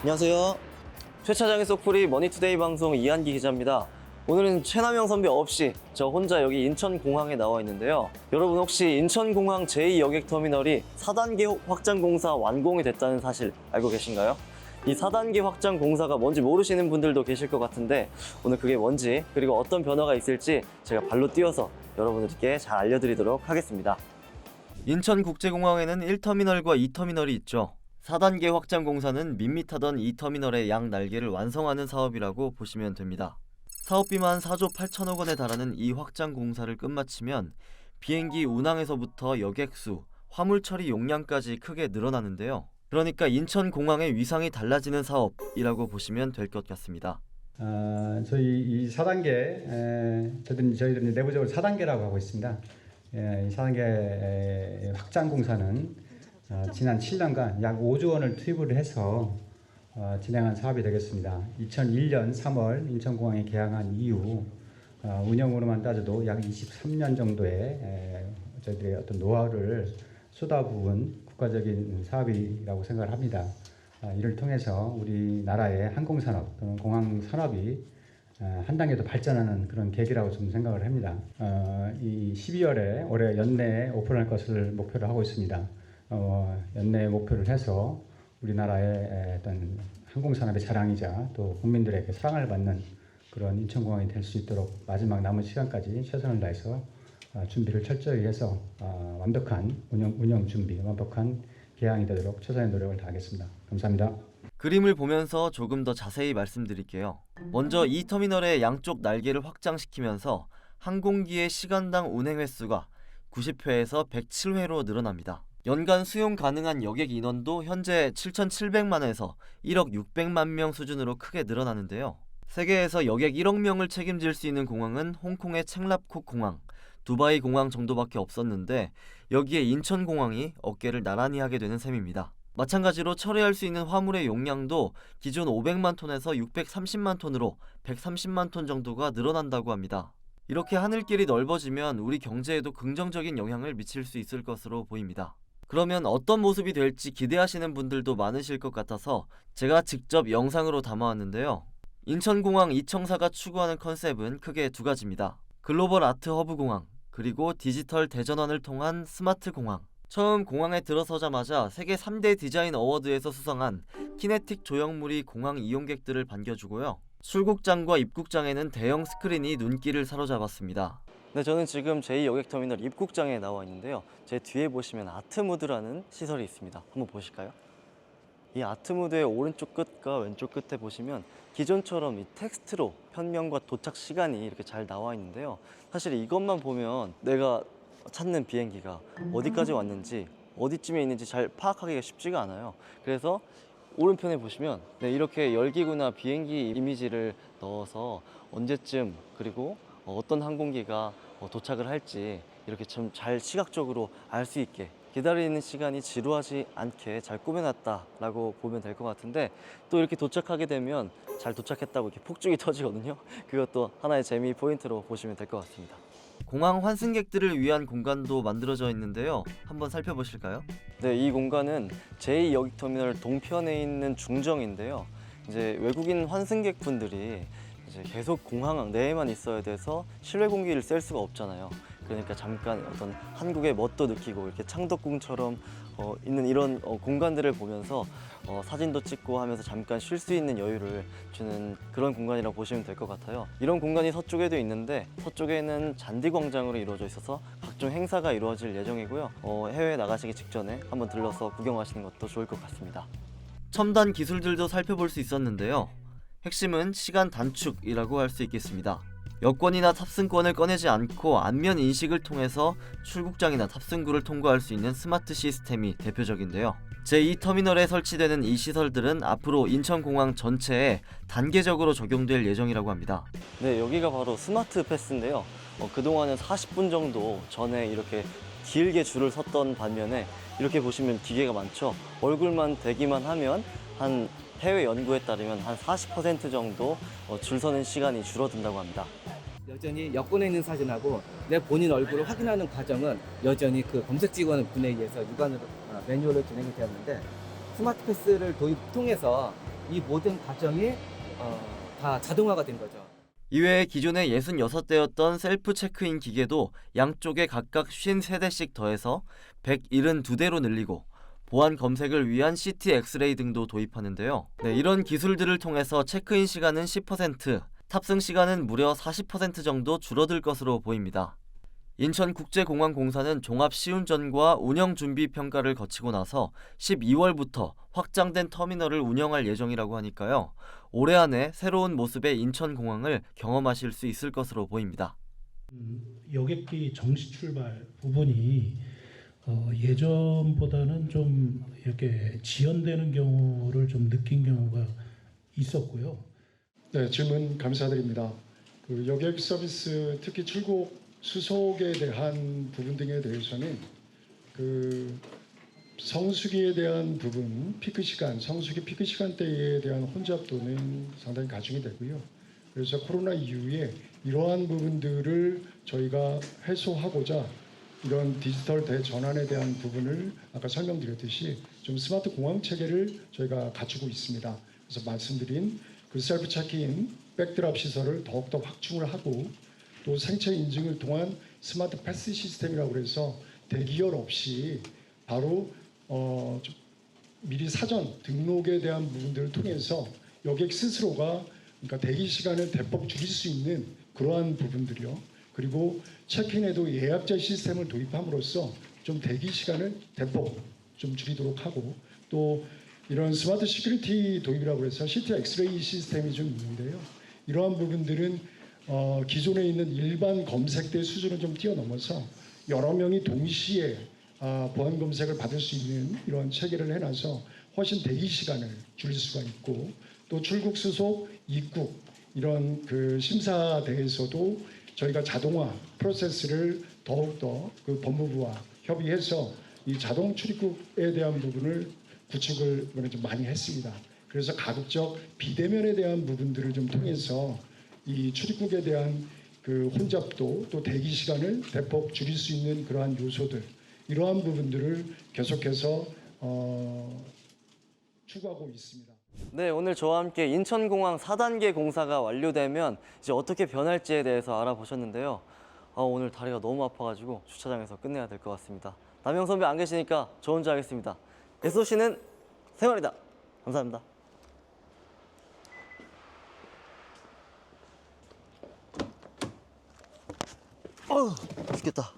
안녕하세요. 최 차장의 속풀이 머니투데이 방송 이한기 기자입니다. 오늘은 최남영 선배 없이 저 혼자 여기 인천공항에 나와 있는데요. 여러분 혹시 인천공항 제2여객터미널이 4단계 확장 공사 완공이 됐다는 사실 알고 계신가요? 이 4단계 확장 공사가 뭔지 모르시는 분들도 계실 것 같은데 오늘 그게 뭔지 그리고 어떤 변화가 있을지 제가 발로 뛰어서 여러분들께 잘 알려드리도록 하겠습니다. 인천국제공항에는 1터미널과 2터미널이 있죠. 4단계 확장 공사는 밋밋하던 2터미널의 양 날개를 완성하는 사업이라고 보시면 됩니다. 사업비만 4조 8천억 원에 달하는 이 확장 공사를 끝마치면 비행기 운항에서부터 여객수, 화물 처리 용량까지 크게 늘어나는데요. 그러니까 인천공항의 위상이 달라지는 사업이라고 보시면 될 것 같습니다. 저희 이 4단계, 저희들은 내부적으로 4단계라고 하고 있습니다. 이 4단계 확장 공사는 지난 7년간 약 5조 원을 투입을 해서 진행한 사업이 되겠습니다. 2001년 3월 인천공항에 개항한 이후 운영으로만 따져도 약 23년 정도의 저희들의 어떤 노하우를 쏟아부은 국가적인 사업이라고 생각을 합니다. 이를 통해서 우리나라의 항공산업 또는 공항산업이 한 단계 더 발전하는 그런 계기라고 좀 생각을 합니다. 이 12월에 올해 연내에 오픈할 것을 목표로 하고 있습니다. 연내에 목표를 해서 우리나라의 어떤 항공산업의 자랑이자 또 국민들에게 사랑을 받는 그런 인천공항이 될 수 있도록 마지막 남은 시간까지 최선을 다해서 준비를 철저히 해서 완벽한 운영 준비, 완벽한 개항이 되도록 최선의 노력을 다하겠습니다. 감사합니다. 그림을 보면서 조금 더 자세히 말씀드릴게요. 먼저 이 터미널의 양쪽 날개를 확장시키면서 항공기의 시간당 운행 횟수가 90회에서 107회로 늘어납니다. 연간 수용 가능한 여객 인원도 현재 7,700만에서 1억 600만 명 수준으로 크게 늘어나는데요. 세계에서 여객 1억 명을 책임질 수 있는 공항은 홍콩의 챈랍콕 공항, 두바이 공항 정도밖에 없었는데 여기에 인천공항이 어깨를 나란히 하게 되는 셈입니다. 마찬가지로 처리할 수 있는 화물의 용량도 기존 500만 톤에서 630만 톤으로 130만 톤 정도가 늘어난다고 합니다. 이렇게 하늘길이 넓어지면 우리 경제에도 긍정적인 영향을 미칠 수 있을 것으로 보입니다. 그러면 어떤 모습이 될지 기대하시는 분들도 많으실 것 같아서 제가 직접 영상으로 담아왔는데요. 인천공항 이청사가 추구하는 컨셉은 크게 두 가지입니다. 글로벌 아트 허브 공항, 그리고 디지털 대전환을 통한 스마트 공항. 처음 공항에 들어서자마자 세계 3대 디자인 어워드에서 수상한 키네틱 조형물이 공항 이용객들을 반겨주고요. 출국장과 입국장에는 대형 스크린이 눈길을 사로잡았습니다. 네, 저는 지금 제2여객터미널 입국장에 나와 있는데요. 제 뒤에 보시면 아트무드라는 시설이 있습니다. 한번 보실까요? 이 아트무드의 오른쪽 끝과 왼쪽 끝에 보시면 기존처럼 이 텍스트로 편명과 도착 시간이 이렇게 잘 나와 있는데요. 사실 이것만 보면 내가 찾는 비행기가 어디까지 왔는지 어디쯤에 있는지 잘 파악하기가 쉽지가 않아요. 그래서 오른편에 보시면 이렇게 열기구나 비행기 이미지를 넣어서 언제쯤 그리고 어떤 항공기가 도착을 할지 이렇게 좀 잘 시각적으로 알 수 있게 기다리는 시간이 지루하지 않게 잘 꾸며놨다라고 보면 될 것 같은데 또 이렇게 도착하게 되면 잘 도착했다고 이렇게 폭죽이 터지거든요. 그것도 하나의 재미 포인트로 보시면 될 것 같습니다. 공항 환승객들을 위한 공간도 만들어져 있는데요. 한번 살펴보실까요? 네, 이 공간은 제2여객터미널 동편에 있는 중정인데요. 이제 외국인 환승객 분들이 이제 계속 공항 내에만 있어야 돼서 실외 공기를 쐴 수가 없잖아요. 그러니까 잠깐 어떤 한국의 멋도 느끼고 이렇게 창덕궁처럼 있는 이런 공간들을 보면서 사진도 찍고 하면서 잠깐 쉴 수 있는 여유를 주는 그런 공간이라고 보시면 될 것 같아요. 이런 공간이 서쪽에도 있는데 서쪽에는 잔디광장으로 이루어져 있어서 각종 행사가 이루어질 예정이고요. 해외에 나가시기 직전에 한번 들러서 구경하시는 것도 좋을 것 같습니다. 첨단 기술들도 살펴볼 수 있었는데요. 핵심은 시간 단축이라고 할 수 있겠습니다. 여권이나 탑승권을 꺼내지 않고 안면 인식을 통해서 출국장이나 탑승구를 통과할 수 있는 스마트 시스템이 대표적인데요. 제2터미널에 설치되는 이 시설들은 앞으로 인천공항 전체에 단계적으로 적용될 예정이라고 합니다. 네, 여기가 바로 스마트 패스인데요. 그동안은 40분 정도 전에 이렇게 길게 줄을 섰던 반면에 이렇게 보시면 기계가 많죠. 얼굴만 대기만 하면 한 해외 연구에 따르면 한 40% 정도 줄 서는 시간이 줄어든다고 합니다. 여전히 여권에 있는 사진하고 내 본인 얼굴을 확인하는 과정은 여전히 그 검색 직원분에 의해서 육안으로 매뉴얼로 진행이 되었는데 스마트 패스를 통해서 이 모든 과정이 다 자동화가 된 거죠. 이외에 기존에 66대였던 셀프 체크인 기계도 양쪽에 각각 53대씩 더해서 172대로 늘리고 보안 검색을 위한 CT 엑스레이 등도 도입하는데요. 이런 기술들을 통해서 체크인 시간은 10%, 탑승 시간은 무려 40% 정도 줄어들 것으로 보입니다. 인천국제공항공사는 종합 시운전과 운영 준비 평가를 거치고 나서 12월부터 확장된 터미널을 운영할 예정이라고 하니까요. 올해 안에 새로운 모습의 인천공항을 경험하실 수 있을 것으로 보입니다. 여객기 정시 출발 부분이 예전보다는 좀 이렇게 지연되는 경우를 좀 느낀 경우가 있었고요. 네, 질문 감사드립니다. 그 여객 서비스 특히 출국 수속에 대한 부분 등에 대해서는 그 성수기에 대한 부분, 피크 시간, 성수기 피크 시간대에 대한 혼잡도는 상당히 가중이 되고요. 그래서 코로나 이후에 이러한 부분들을 저희가 해소하고자 이런 디지털 대전환에 대한 부분을 아까 설명드렸듯이 좀 스마트 공항 체계를 저희가 갖추고 있습니다. 그래서 말씀드린 그 셀프 체크인, 백드랍 시설을 더욱더 확충을 하고 또 생체 인증을 통한 스마트 패스 시스템이라고 해서 대기열 없이 바로 미리 사전 등록에 대한 부분들을 통해서 여객 스스로가 그러니까 대기 시간을 대폭 줄일 수 있는 그러한 부분들이요. 그리고 체크인에도 예약제 시스템을 도입함으로써 좀 대기 시간을 대폭 좀 줄이도록 하고 또 이런 스마트 시큐리티 도입이라고 해서 CT 엑스레이 시스템이 좀 있는데요. 이러한 부분들은 기존에 있는 일반 검색대 수준을 좀 뛰어넘어서 여러 명이 동시에 보안 검색을 받을 수 있는 이런 체계를 해놔서 훨씬 대기 시간을 줄일 수가 있고 또 출국 수속 입국 이런 그 심사대에서도 저희가 자동화 프로세스를 더욱더 그 법무부와 협의해서 이 자동 출입국에 대한 부분을 구축을 좀 많이 했습니다. 그래서 가급적 비대면에 대한 부분들을 좀 통해서 이 출입국에 대한 그 혼잡도 또 대기 시간을 대폭 줄일 수 있는 그러한 요소들 이러한 부분들을 계속해서 추구하고 있습니다. 네, 오늘 저와 함께 인천공항 4단계 공사가 완료되면 이제 어떻게 변할지에 대해서 알아보셨는데요. 오늘 다리가 너무 아파가지고 주차장에서 끝내야 될 것 같습니다. 남영 선배 안 계시니까 저 혼자 하겠습니다. SOC는 생활이다. 감사합니다. 죽겠다.